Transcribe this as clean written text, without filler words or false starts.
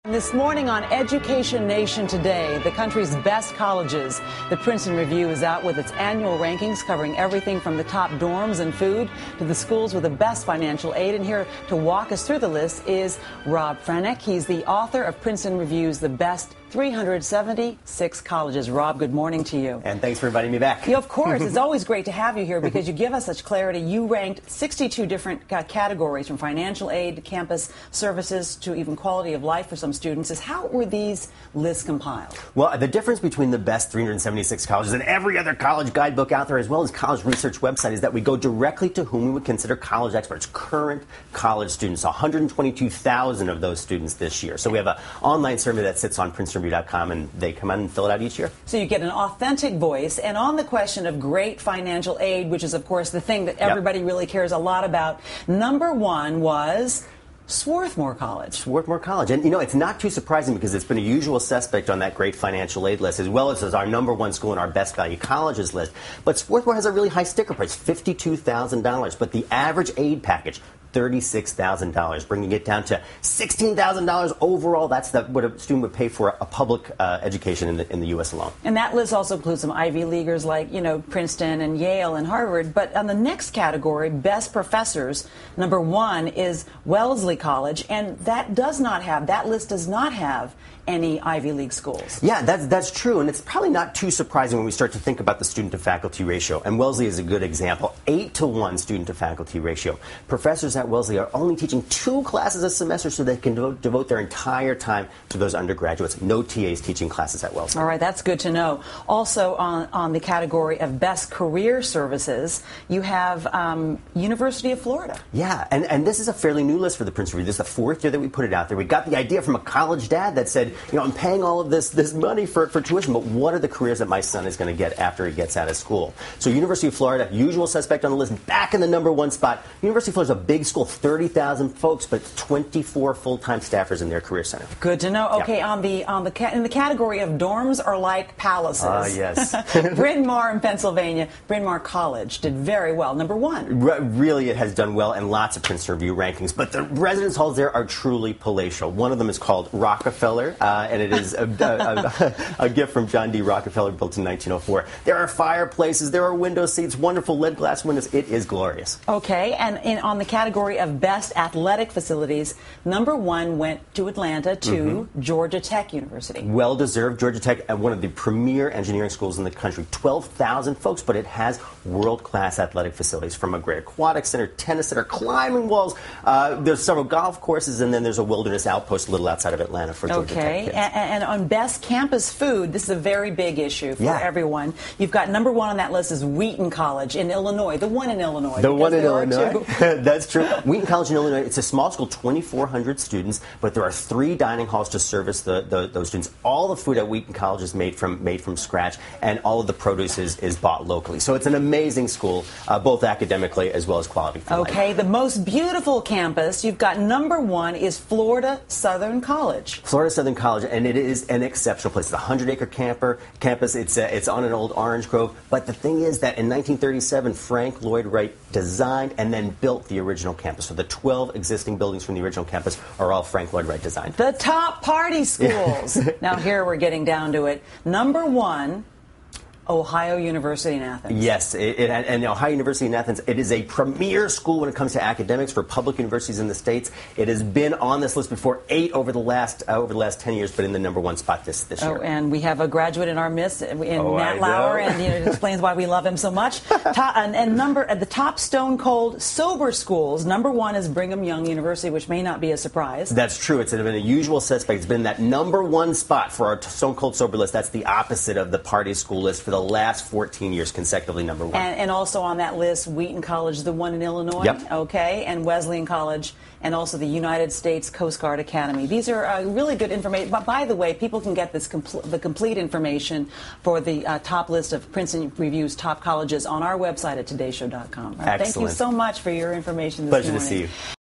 This morning on Education Nation Today, the country's best colleges. The Princeton Review is out with its annual rankings covering everything from the top dorms and food to the schools with the best financial aid. And here to walk us through the list is Rob Franek. He's the author of Princeton Review's The Best 376 Colleges. Rob, good morning to you. And thanks for inviting me back. Yeah, of course. It's always great to have you here because you give us such clarity. You ranked 62 different categories, from financial aid to campus services to even quality of life for some students. How were these lists compiled? Well, the difference between the best 376 colleges and every other college guidebook out there, as well as college research website, is that we go directly to whom we would consider college experts, current college students, 122,000 of those students this year. So we have an online survey that sits on PrincetonReview.com, and they come out and fill it out each year. So you get an authentic voice. And on the question of great financial aid, which is, of course, the thing that everybody really cares a lot about, number one was Swarthmore College. Swarthmore College. And, you know, it's not too surprising because it's been a usual suspect on that great financial aid list, as well as our number one school in our best value colleges list. But Swarthmore has a really high sticker price, $52,000. But the average aid package, $36,000, bringing it down to $16,000 overall. That's what a student would pay for a public education in the U.S. alone. And that list also includes some Ivy Leaguers like, you know, Princeton and Yale and Harvard. But on the next category, best professors, number one is Wellesley College, and that list does not have any Ivy League schools. Yeah, that's true, and it's probably not too surprising when we start to think about the student-to-faculty ratio, and Wellesley is a good example. 8-to-1 student-to-faculty ratio. Professors at Wellesley are only teaching 2 classes a semester so they can devote their entire time to those undergraduates. No TAs teaching classes at Wellesley. All right, that's good to know. Also on the category of best career services, you have University of Florida. Yeah, and this is a fairly new list for the Princeton Review. This is the 4th year that we put it out there. We got the idea from a college dad that said, you know, I'm paying all of this money for tuition, but what are the careers that my son is going to get after he gets out of school? So University of Florida, usual suspect on the list, back in the number one spot. University of Florida is a big school, 30,000 folks, but 24 full-time staffers in their career center. Good to know. Okay, in the category of dorms are like palaces. Yes. Bryn Mawr in Pennsylvania, Bryn Mawr College did very well, number one. Really, it has done well in lots of Princeton Review rankings, but the residence halls there are truly palatial. One of them is called Rockefeller, and it is a gift from John D. Rockefeller, built in 1904. There are fireplaces, there are window seats, wonderful lead glass windows. It is glorious. Okay, and on the category of best athletic facilities, number one went to Atlanta to Georgia Tech University. Well-deserved. Georgia Tech, one of the premier engineering schools in the country. 12,000 folks, but it has world-class athletic facilities, from a great aquatic center, tennis center, climbing walls. There's several golf courses, and then there's a wilderness outpost a little outside of Atlanta for Georgia Tech kids. And on best campus food, this is a very big issue for everyone. You've got number one on that list is Wheaton College in Illinois, the one in Illinois. The one in Illinois. That's true. Wheaton College in Illinois, it's a small school, 2,400 students, but there are 3 dining halls to service those students. All the food at Wheaton College is made from scratch, and all of the produce is bought locally. So it's an amazing school, both academically as well as quality for life. Okay, the most beautiful campus you've got number one is Florida Southern College. Florida Southern College, and it is an exceptional place. It's a 100-acre campus. It's on an old orange grove. But the thing is that in 1937, Frank Lloyd Wright designed and then built the original campus. So the 12 existing buildings from the original campus are all Frank Lloyd Wright designed. The top party schools. Now here we're getting down to it. Number one, Ohio University in Athens. Yes, and Ohio University in Athens, it is a premier school when it comes to academics for public universities in the states. It has been on this list before, 8 over the last 10 years, but in the number one spot this year. Oh, and we have a graduate in our midst, Matt Lauer, and it explains why we love him so much. The top stone cold sober schools, number one is Brigham Young University, which may not be a surprise. That's true. It's been a usual suspect. It's been that number one spot for our stone cold sober list. That's the opposite of the party school list for the last 14 years consecutively, number one. And also on that list, Wheaton College, the one in Illinois. Yep. Okay, and Wesleyan College, and also the United States Coast Guard Academy. These are really good information. But by the way, people can get this the complete information for the top list of Princeton Review's top colleges on our website at todayshow.com. Excellent. Thank you so much for your information this morning. Pleasure to see you.